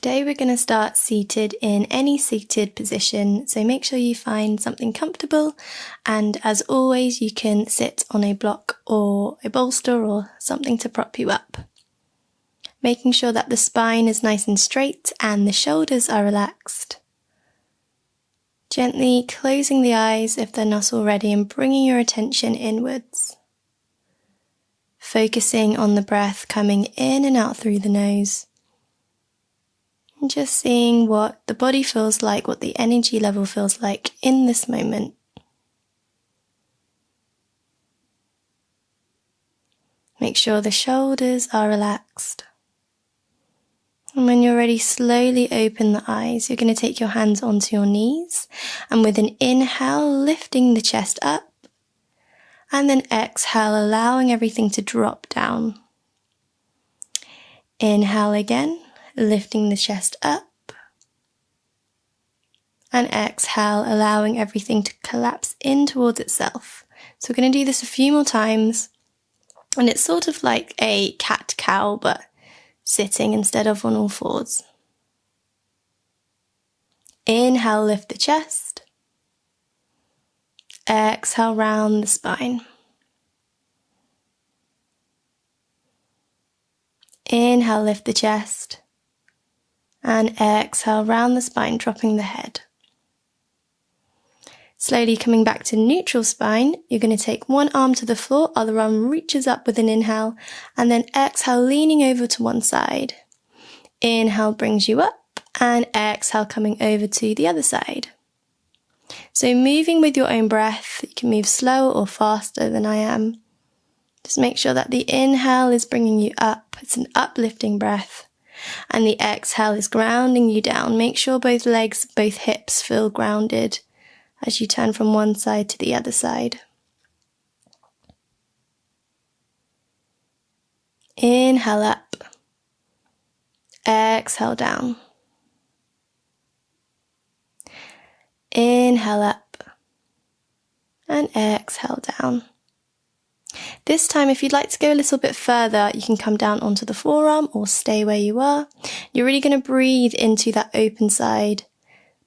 Today we're going to start seated in any seated position, so make sure you find something comfortable, and as always you can sit on a block or a bolster or something to prop you up. Making sure that the spine is nice and straight and the shoulders are relaxed. Gently closing the eyes if they're not already and bringing your attention inwards. Focusing on the breath coming in and out through the nose. And just seeing what the body feels like, what the energy level feels like in this moment. Make sure the shoulders are relaxed. And when you're ready, slowly open the eyes. You're going to take your hands onto your knees, and with an inhale, lifting the chest up, and then exhale, allowing everything to drop down. Inhale again. Lifting the chest up, and exhale, allowing everything to collapse in towards itself. So we're going to do this a few more times, and it's sort of like a cat-cow, but sitting instead of on all fours. Inhale, lift the chest. Exhale, round the spine. Inhale, lift the chest. And exhale, round the spine, dropping the head. Slowly coming back to neutral spine, you're going to take one arm to the floor, other arm reaches up with an inhale, and then exhale, leaning over to one side. Inhale brings you up, and exhale coming over to the other side. So moving with your own breath, you can move slower or faster than I am. Just make sure that the inhale is bringing you up, it's an uplifting breath. And the exhale is grounding you down. Make sure both legs, both hips feel grounded as you turn from one side to the other side. Inhale up. Exhale down. Inhale up. And exhale down. This time, if you'd like to go a little bit further, you can come down onto the forearm or stay where you are. You're really going to breathe into that open side,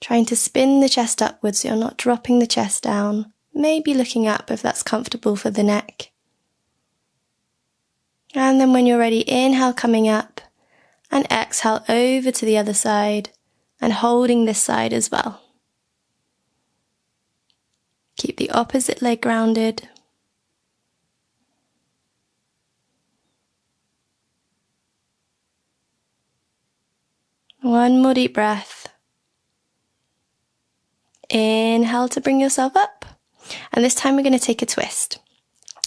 trying to spin the chest upwards so you're not dropping the chest down. Maybe looking up if that's comfortable for the neck. And then when you're ready, inhale coming up and exhale over to the other side and holding this side as well. Keep the opposite leg grounded. One more deep breath. Inhale to bring yourself up. And this time we're going to take a twist.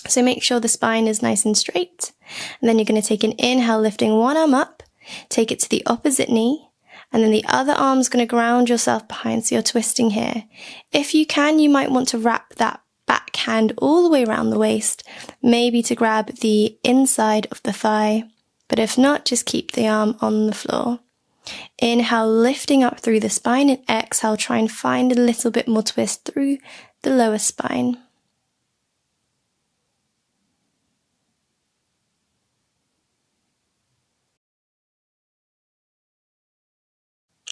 So make sure the spine is nice and straight. And then you're going to take an inhale, lifting one arm up. Take it to the opposite knee. And then the other arm's going to ground yourself behind, so you're twisting here. If you can, you might want to wrap that back hand all the way around the waist. Maybe to grab the inside of the thigh. But if not, just keep the arm on the floor. Inhale, lifting up through the spine, and exhale, try and find a little bit more twist through the lower spine.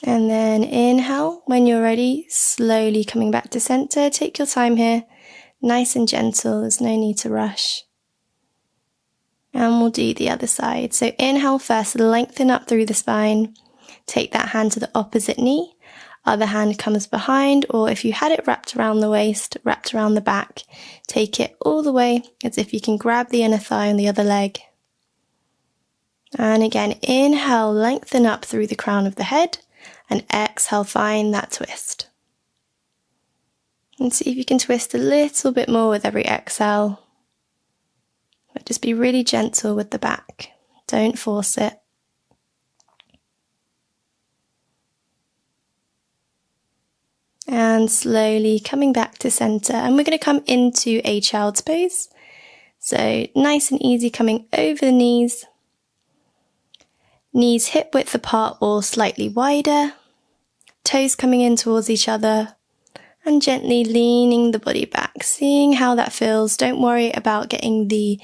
And then inhale, when you're ready, slowly coming back to center. Take your time here, nice and gentle, there's no need to rush. And we'll do the other side. So inhale first, lengthen up through the spine. Take that hand to the opposite knee, other hand comes behind, or if you had it wrapped around the waist, wrapped around the back, take it all the way as if you can grab the inner thigh on the other leg. And again, inhale, lengthen up through the crown of the head, and exhale, find that twist. And see if you can twist a little bit more with every exhale. But just be really gentle with the back, don't force it. And slowly coming back to center, and we're going to come into a child's pose. So nice and easy, coming over the knees. Knees hip width apart or slightly wider. Toes coming in towards each other. And gently leaning the body back, seeing how that feels. Don't worry about getting the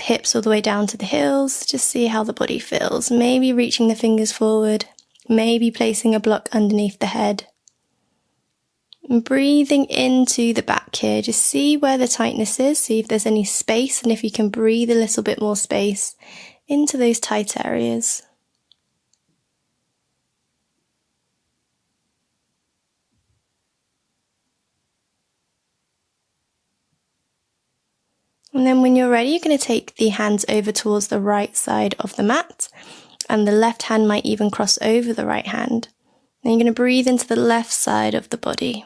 hips all the way down to the heels. Just see how the body feels. Maybe reaching the fingers forward. maybe placing a block underneath the head. And breathing into the back here, just see where the tightness is, see if there's any space, and if you can breathe a little bit more space into those tight areas. And then when you're ready, you're going to take the hands over towards the right side of the mat, and the left hand might even cross over the right hand. Then you're going to breathe into the left side of the body.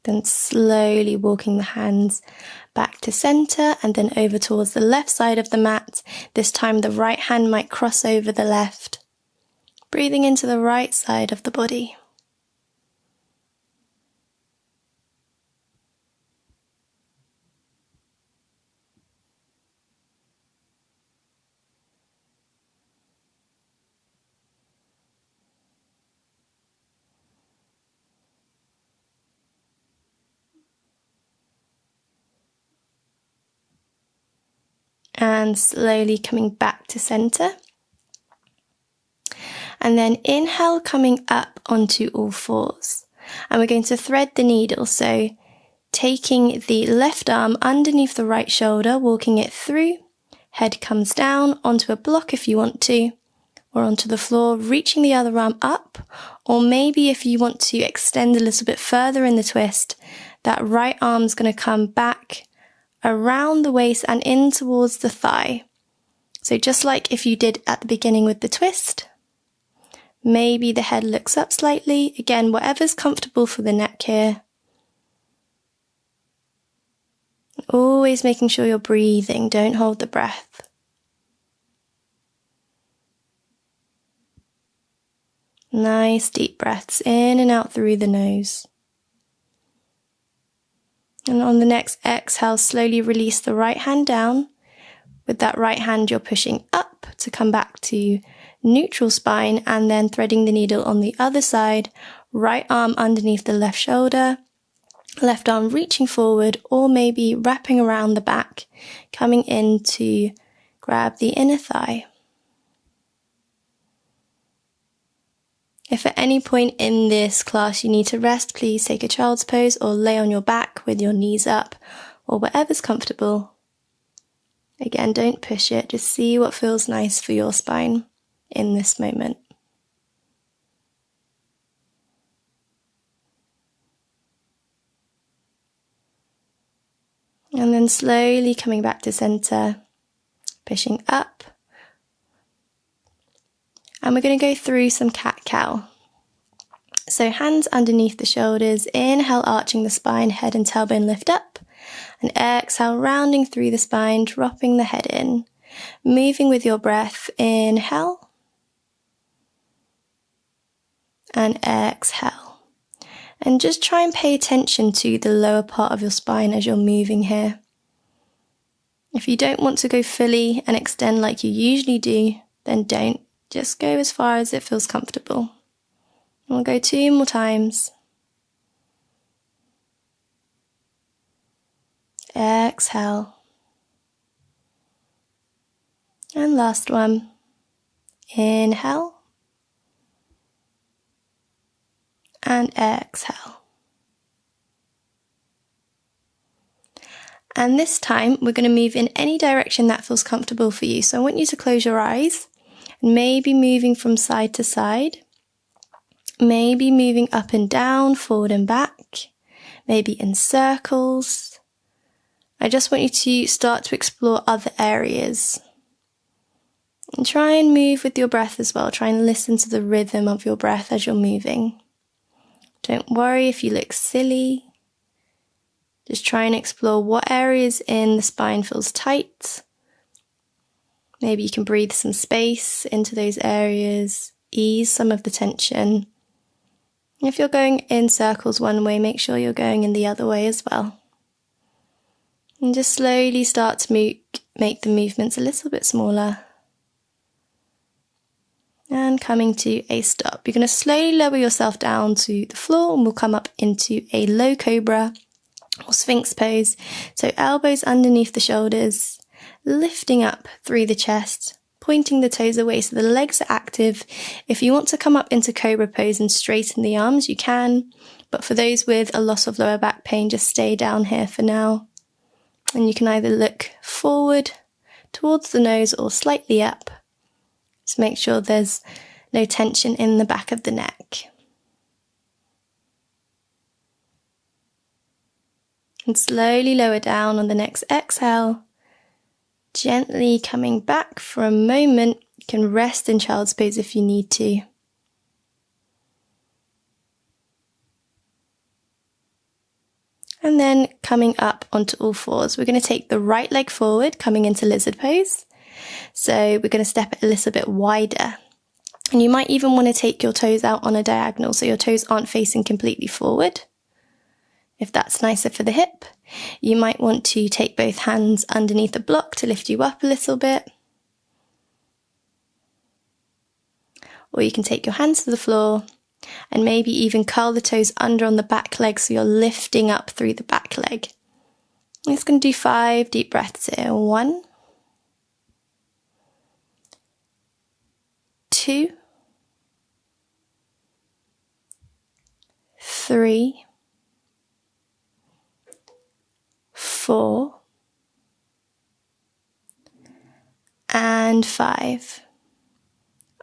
Then slowly walking the hands back to center and then over towards the left side of the mat. This time the right hand might cross over the left. Breathing into the right side of the body. And slowly coming back to center. And then inhale, coming up onto all fours. And we're going to thread the needle. So taking the left arm underneath the right shoulder, walking it through. Head comes down onto a block if you want to, or onto the floor, reaching the other arm up. Or maybe if you want to extend a little bit further in the twist, that right arm's going to come back around the waist and in towards the thigh. So just like if you did at the beginning with the twist, maybe the head looks up slightly. Again, whatever's comfortable for the neck here. Always making sure you're breathing, don't hold the breath. Nice deep breaths in and out through the nose. And on the next exhale, slowly release the right hand down. With that right hand, you're pushing up to come back to neutral spine and then threading the needle on the other side. Right arm underneath the left shoulder, left arm reaching forward or maybe wrapping around the back, coming in to grab the inner thigh. If at any point in this class you need to rest, please take a child's pose or lay on your back with your knees up or whatever's comfortable. Again, don't push it, just see what feels nice for your spine in this moment. And then slowly coming back to center, pushing up. And we're going to go through some cat-cow. So hands underneath the shoulders, inhale, arching the spine, head and tailbone lift up. And exhale, rounding through the spine, dropping the head in. Moving with your breath, inhale. And exhale. And just try and pay attention to the lower part of your spine as you're moving here. If you don't want to go fully and extend like you usually do, then don't. Just go as far as it feels comfortable. And we'll go 2 more times. Exhale. And last one. Inhale. And exhale. And this time we're going to move in any direction that feels comfortable for you. So I want you to close your eyes. Maybe moving from side to side, maybe moving up and down, forward and back, maybe in circles. I just want you to start to explore other areas. And try and move with your breath as well. Try and listen to the rhythm of your breath as you're moving. Don't worry if you look silly. Just try and explore what areas in the spine feels tight. Maybe you can breathe some space into those areas, ease some of the tension. If you're going in circles one way, make sure you're going in the other way as well. And just slowly start to make the movements a little bit smaller. And coming to a stop. You're going to slowly lower yourself down to the floor and we'll come up into a low cobra or sphinx pose. So elbows underneath the shoulders, lifting up through the chest, pointing the toes away so the legs are active. If you want to come up into cobra pose and straighten the arms, you can. But for those with a loss of lower back pain, just stay down here for now. And you can either look forward towards the nose or slightly up. So make sure there's no tension in the back of the neck. And slowly lower down on the next exhale. Gently coming back for a moment. You can rest in child's pose if you need to. And then coming up onto all fours. We're going to take the right leg forward, coming into lizard pose. So we're going to step it a little bit wider. And you might even want to take your toes out on a diagonal so your toes aren't facing completely forward. If that's nicer for the hip. You might want to take both hands underneath the block to lift you up a little bit. Or you can take your hands to the floor and maybe even curl the toes under on the back leg so you're lifting up through the back leg. I'm just going to do 5 deep breaths here. 1, 2, 3, 4, and 5.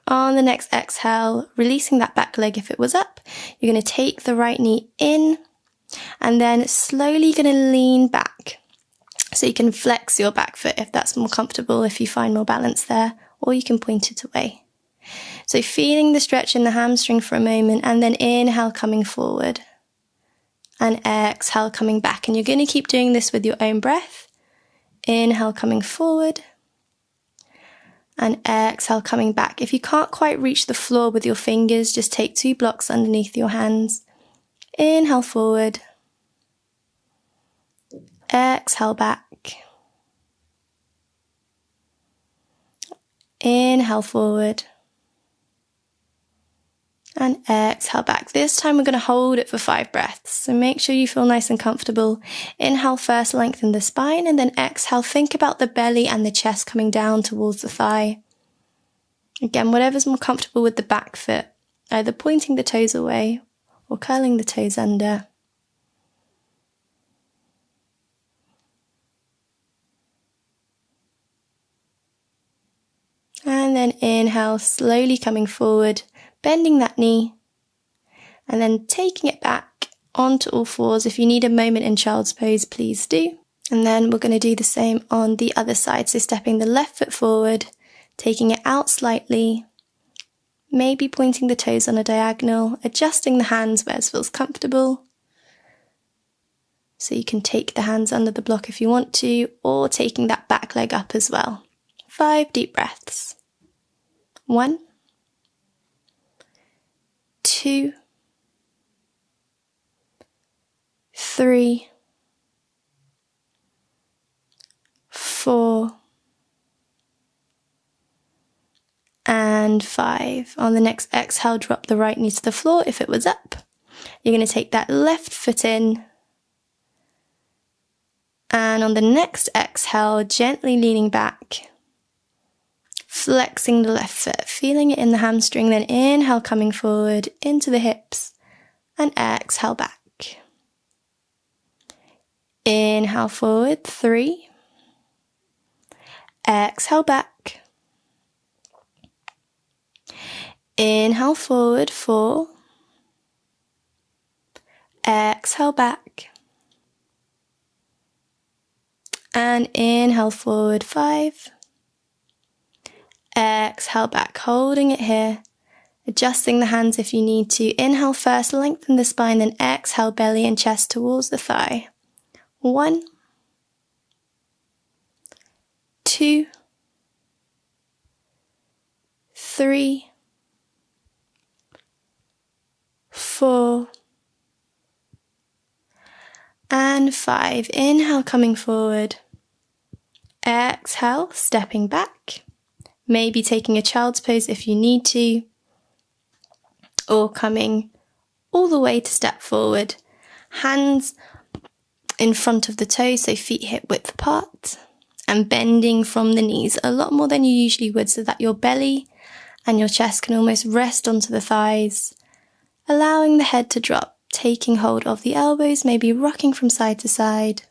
On the next exhale, releasing that back leg if it was up, you're going to take the right knee in and then slowly going to lean back. So you can flex your back foot if that's more comfortable, if you find more balance there, or you can point it away. So feeling the stretch in the hamstring for a moment and then inhale coming forward and exhale coming back. And you're going to keep doing this with your own breath. Inhale coming forward and exhale coming back. If you can't quite reach the floor with your fingers, just take 2 blocks underneath your hands. Inhale forward. Exhale back. Inhale forward. And exhale back. This time we're going to hold it for 5 breaths. So make sure you feel nice and comfortable. Inhale first, lengthen the spine, and then exhale. Think about the belly and the chest coming down towards the thigh. Again, whatever's more comfortable with the back foot, either pointing the toes away or curling the toes under. And then inhale, slowly coming forward, bending that knee, and then taking it back onto all fours. If you need a moment in child's pose, please do. And then we're going to do the same on the other side. So stepping the left foot forward, taking it out slightly, maybe pointing the toes on a diagonal, adjusting the hands where it feels comfortable. So you can take the hands under the block if you want to, or taking that back leg up as well. 5 deep breaths. 1, 2, 3, 4, and 5. On the next exhale, drop the right knee to the floor if it was up. You're going to take that left foot in. And on the next exhale, gently leaning back, flexing the left foot, feeling it in the hamstring, then inhale coming forward into the hips and exhale back. Inhale forward, 3. Exhale back. Inhale forward, 4. Exhale back. And inhale forward, 5. Exhale back, holding it here. Adjusting the hands if you need to. Inhale first, lengthen the spine, then exhale belly and chest towards the thigh. 1, 2, 3, 4, and 5. Inhale coming forward. Exhale, stepping back. Maybe taking a child's pose if you need to, or coming all the way to step forward. Hands in front of the toes, so feet hip width apart, and bending from the knees a lot more than you usually would, so that your belly and your chest can almost rest onto the thighs, allowing the head to drop, taking hold of the elbows, maybe rocking from side to side.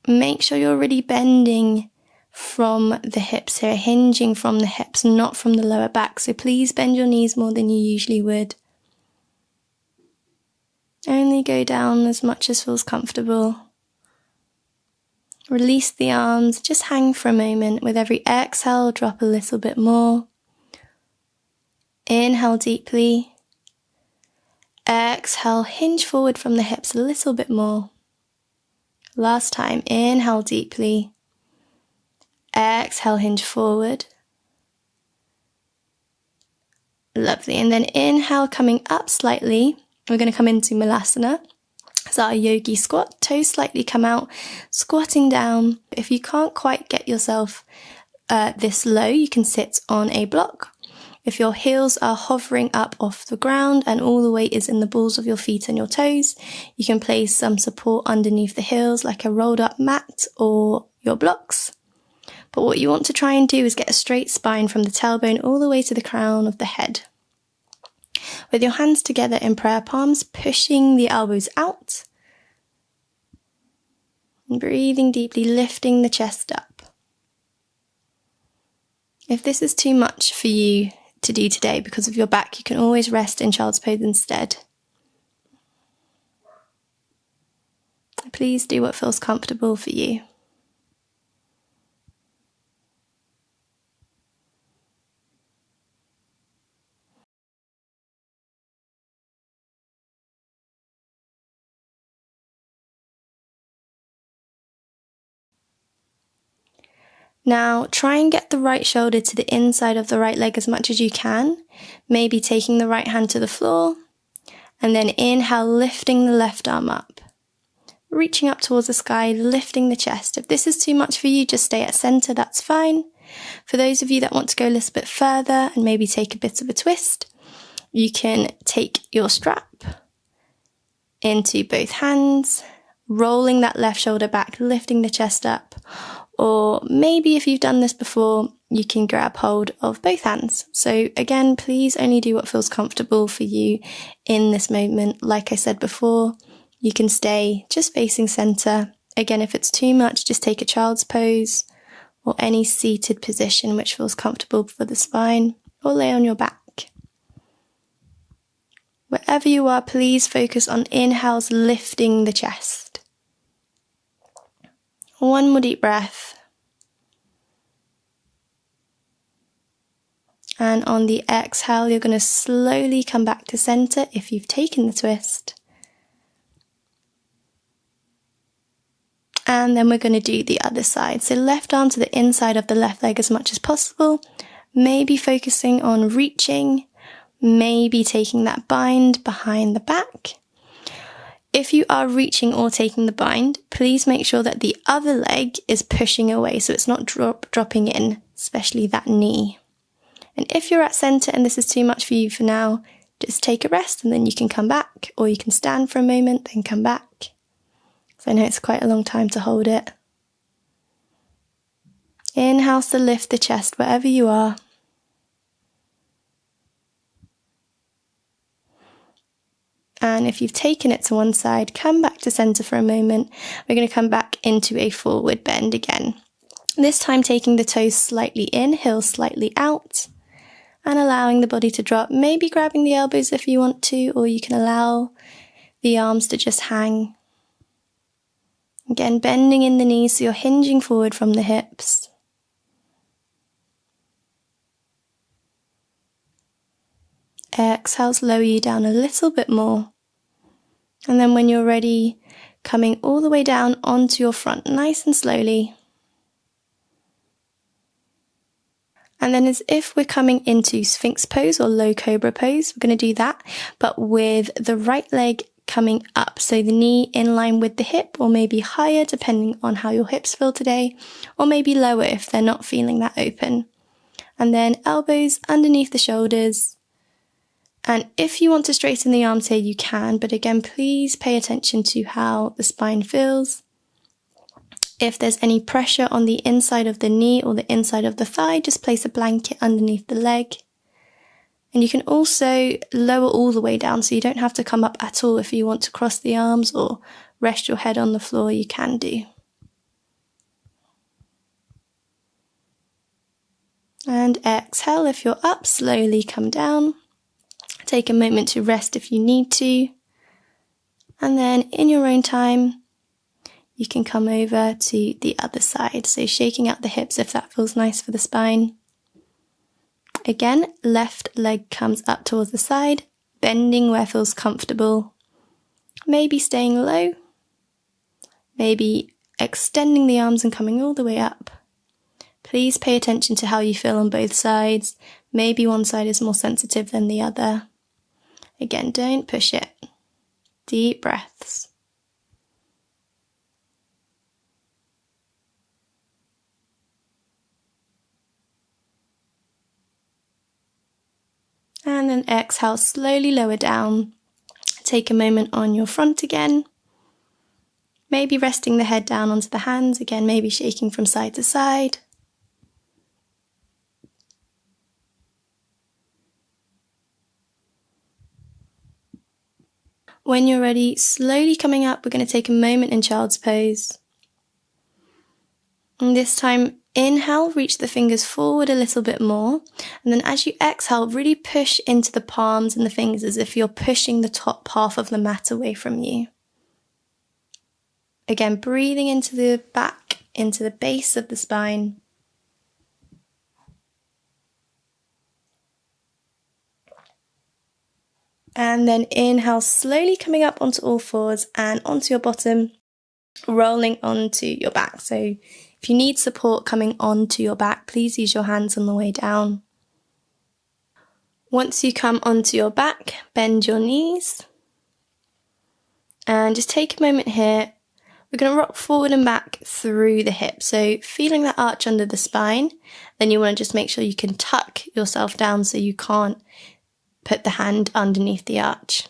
Make sure you're really bending from the hips here, hinging from the hips, not from the lower back. So please bend your knees more than you usually would. Only go down as much as feels comfortable. Release the arms, just hang for a moment. With every exhale, drop a little bit more. Inhale deeply. Exhale, hinge forward from the hips a little bit more. Last time, inhale deeply. Exhale, hinge forward. Lovely. And then inhale, coming up slightly. We're going to come into Malasana. So our yogi squat, toes slightly come out, squatting down. If you can't quite get yourself this low, you can sit on a block. If your heels are hovering up off the ground and all the weight is in the balls of your feet and your toes, you can place some support underneath the heels, like a rolled up mat or your blocks. But what you want to try and do is get a straight spine from the tailbone all the way to the crown of the head. With your hands together in prayer palms, pushing the elbows out. And breathing deeply, lifting the chest up. If this is too much for you to do today because of your back, you can always rest in child's pose instead. Please do what feels comfortable for you. Now try and get the right shoulder to the inside of the right leg as much as you can, maybe taking the right hand to the floor, and then inhale, lifting the left arm up, reaching up towards the sky, lifting the chest. If this is too much for you, just stay at center, that's fine. For those of you that want to go a little bit further and maybe take a bit of a twist, you can take your strap into both hands, rolling that left shoulder back, lifting the chest up. Or maybe if you've done this before, you can grab hold of both hands. So again, please only do what feels comfortable for you in this moment. Like I said before, you can stay just facing center. Again, if it's too much, just take a child's pose or any seated position which feels comfortable for the spine, or lay on your back. Wherever you are, please focus on inhales, lifting the chest. One more deep breath. And on the exhale, you're going to slowly come back to center if you've taken the twist. And then we're going to do the other side. So left arm to the inside of the left leg as much as possible. Maybe focusing on reaching, maybe taking that bind behind the back. If you are reaching or taking the bind, please make sure that the other leg is pushing away so it's not dropping in, especially that knee. And if you're at center and this is too much for you for now, just take a rest and then you can come back, or you can stand for a moment, then come back. So I know it's quite a long time to hold it. Inhale to lift the chest wherever you are. And if you've taken it to one side, come back to center for a moment. We're going to come back into a forward bend again. This time taking the toes slightly in, heels slightly out, and allowing the body to drop. Maybe grabbing the elbows if you want to, or you can allow the arms to just hang. Again, bending in the knees so you're hinging forward from the hips. Exhales, lower you down a little bit more. And then when you're ready, coming all the way down onto your front, nice and slowly. And then as if we're coming into Sphinx pose or low cobra pose, we're going to do that, but with the right leg coming up. So the knee in line with the hip, or maybe higher depending on how your hips feel today, or maybe lower if they're not feeling that open. And then elbows underneath the shoulders. And if you want to straighten the arms here, you can, but again, please pay attention to how the spine feels. If there's any pressure on the inside of the knee or the inside of the thigh, just place a blanket underneath the leg. And you can also lower all the way down, so you don't have to come up at all. If you want to cross the arms or rest your head on the floor, you can do. And exhale, if you're up, slowly come down. Take a moment to rest if you need to. And then in your own time, you can come over to the other side. So shaking out the hips if that feels nice for the spine. Again, left leg comes up towards the side, bending where feels comfortable. Maybe staying low. Maybe extending the arms and coming all the way up. Please pay attention to how you feel on both sides. Maybe one side is more sensitive than the other. Again, don't push it. Deep breaths. And then exhale, slowly lower down. Take a moment on your front again. Maybe resting the head down onto the hands. Again, maybe shaking from side to side. When you're ready, slowly coming up, we're going to take a moment in child's pose. And this time, inhale, reach the fingers forward a little bit more. And then as you exhale, really push into the palms and the fingers as if you're pushing the top half of the mat away from you. Again, breathing into the back, into the base of the spine. And then inhale, slowly coming up onto all fours and onto your bottom, rolling onto your back. So if you need support coming onto your back, please use your hands on the way down. Once you come onto your back, bend your knees. And just take a moment here. We're going to rock forward and back through the hips. So feeling that arch under the spine, then you want to just make sure you can tuck yourself down so you can't put the hand underneath the arch.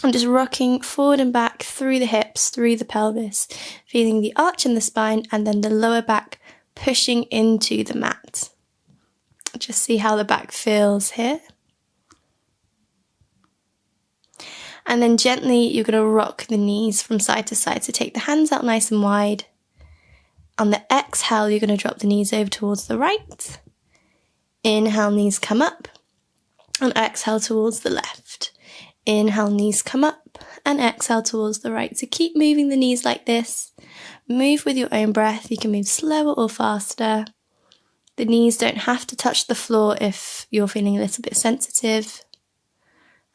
I'm just rocking forward and back through the hips, through the pelvis, feeling the arch in the spine and then the lower back pushing into the mat. Just see how the back feels here. And then gently you're going to rock the knees from side to side. So take the hands out nice and wide. On the exhale, you're going to drop the knees over towards the right. Inhale, knees come up. And exhale towards the left. Inhale, knees come up. And exhale towards the right. So keep moving the knees like this. Move with your own breath. You can move slower or faster. The knees don't have to touch the floor if you're feeling a little bit sensitive.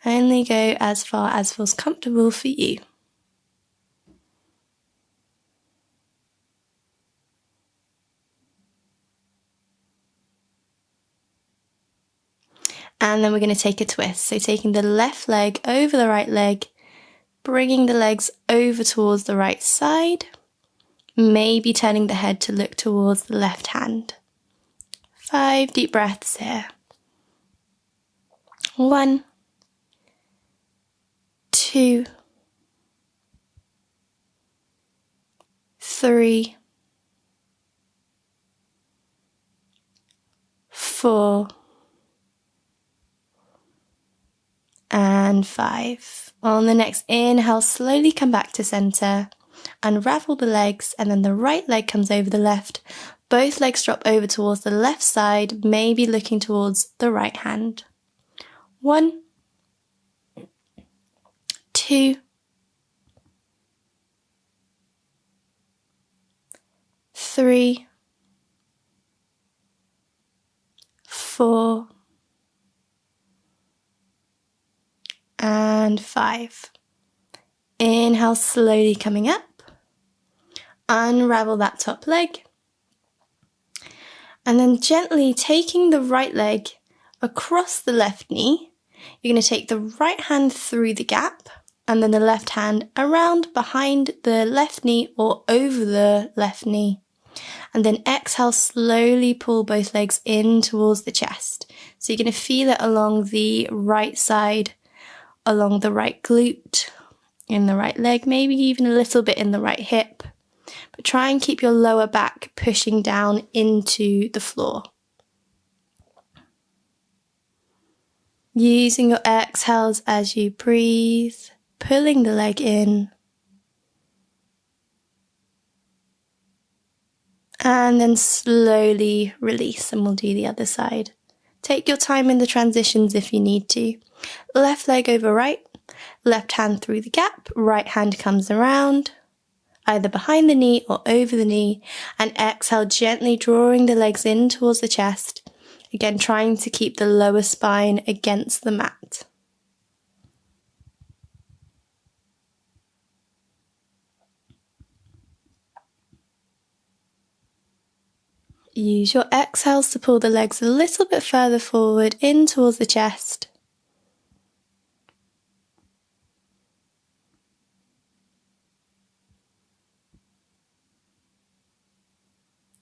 Only go as far as feels comfortable for you. And then we're going to take a twist. So taking the left leg over the right leg, bringing the legs over towards the right side, maybe turning the head to look towards the left hand. 5 deep breaths here. 1, 2, 3, 4, and 5. On the next inhale, slowly come back to center, unravel the legs, and then the right leg comes over the left. Both legs drop over towards the left side, maybe looking towards the right hand. 1, 2, 3, 4, and 5. Inhale, slowly coming up. Unravel that top leg. And then gently taking the right leg across the left knee. You're going to take the right hand through the gap. And then the left hand around behind the left knee or over the left knee. And then exhale, slowly pull both legs in towards the chest. So you're going to feel it along the right side, along the right glute, in the right leg, maybe even a little bit in the right hip. But try and keep your lower back pushing down into the floor. Using your exhales as you breathe, pulling the leg in. And then slowly release, and we'll do the other side. Take your time in the transitions if you need to. Left leg over right, left hand through the gap, right hand comes around, either behind the knee or over the knee, and exhale, gently drawing the legs in towards the chest. Again, trying to keep the lower spine against the mat. Use your exhales to pull the legs a little bit further forward in towards the chest.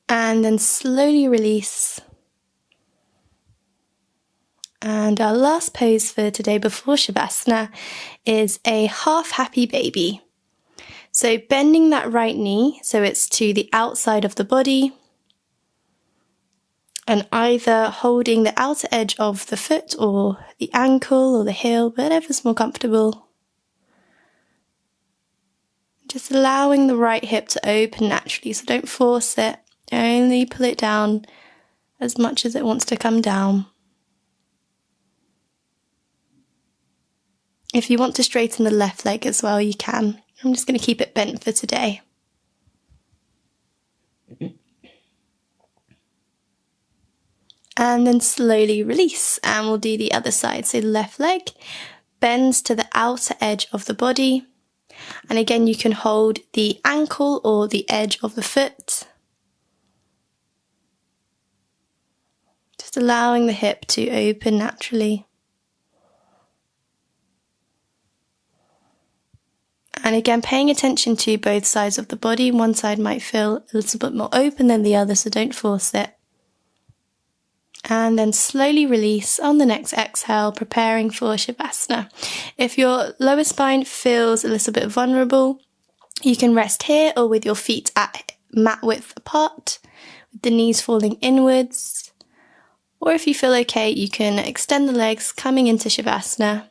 And then slowly release. And our last pose for today before Shavasana is a half happy baby. So bending that right knee so it's to the outside of the body, and either holding the outer edge of the foot or the ankle or the heel, whatever's more comfortable. Just allowing the right hip to open naturally, so don't force it, only pull it down as much as it wants to come down. If you want to straighten the left leg as well, you can. I'm just going to keep it bent for today. And then slowly release, and we'll do the other side. So left leg bends to the outer edge of the body. And again, you can hold the ankle or the edge of the foot. Just allowing the hip to open naturally. And again, paying attention to both sides of the body. One side might feel a little bit more open than the other, so don't force it. And then slowly release on the next exhale, preparing for Shavasana. If your lower spine feels a little bit vulnerable, you can rest here or with your feet at mat width apart, with the knees falling inwards. Or if you feel okay, you can extend the legs coming into Shavasana.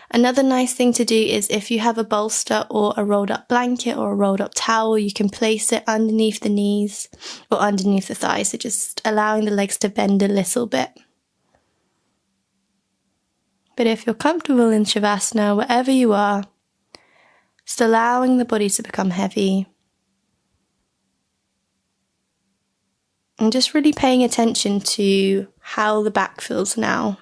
Another nice thing to do is if you have a bolster or a rolled up blanket or a rolled up towel, you can place it underneath the knees or underneath the thighs, so just allowing the legs to bend a little bit. But if you're comfortable in Shavasana, wherever you are, just allowing the body to become heavy. And just really paying attention to how the back feels now.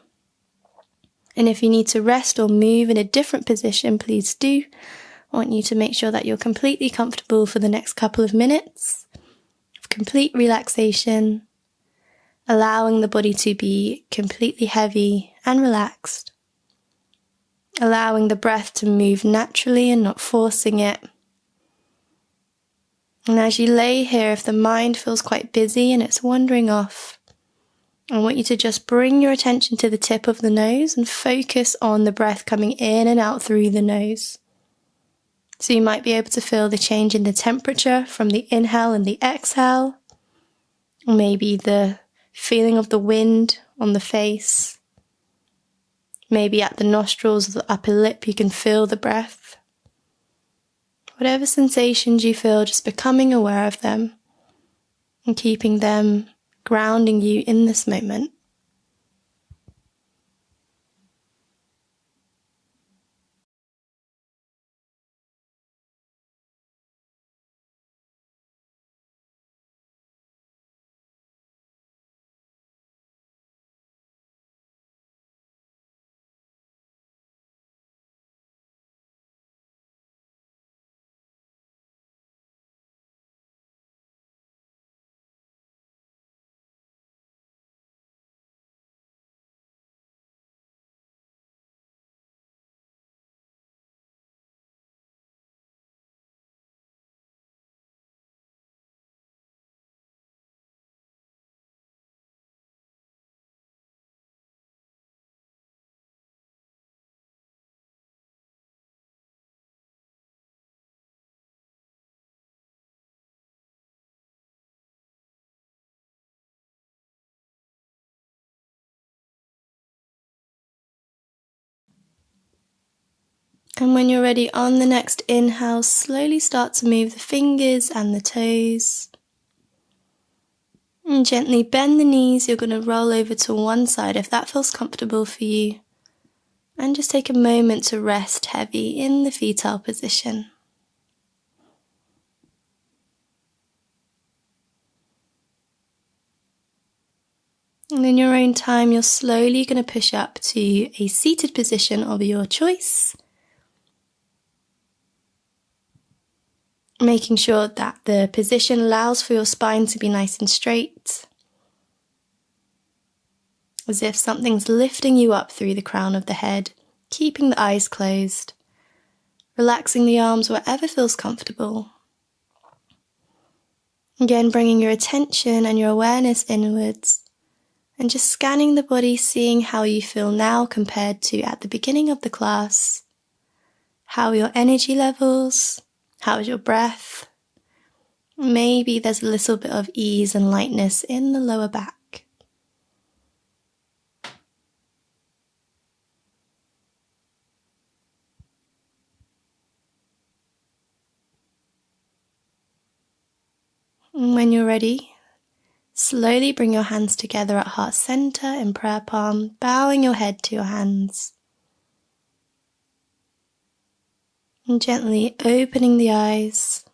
And if you need to rest or move in a different position, please do. I want you to make sure that you're completely comfortable for the next couple of minutes of complete relaxation, allowing the body to be completely heavy and relaxed, allowing the breath to move naturally and not forcing it. And as you lay here, if the mind feels quite busy and it's wandering off, I want you to just bring your attention to the tip of the nose and focus on the breath coming in and out through the nose. So you might be able to feel the change in the temperature from the inhale and the exhale, or maybe the feeling of the wind on the face. Maybe at the nostrils or the upper lip you can feel the breath. Whatever sensations you feel, just becoming aware of them and keeping them grounding you in this moment. And when you're ready, on the next inhale, slowly start to move the fingers and the toes. And gently bend the knees. You're going to roll over to one side if that feels comfortable for you. And just take a moment to rest heavy in the fetal position. And in your own time, you're slowly going to push up to a seated position of your choice. Making sure that the position allows for your spine to be nice and straight. As if something's lifting you up through the crown of the head, keeping the eyes closed. Relaxing the arms wherever feels comfortable. Again, bringing your attention and your awareness inwards. And just scanning the body, seeing how you feel now compared to at the beginning of the class. How are your energy levels? How is your breath? Maybe there's a little bit of ease and lightness in the lower back. And when you're ready, slowly bring your hands together at heart center in prayer palm, bowing your head to your hands. And gently opening the eyes.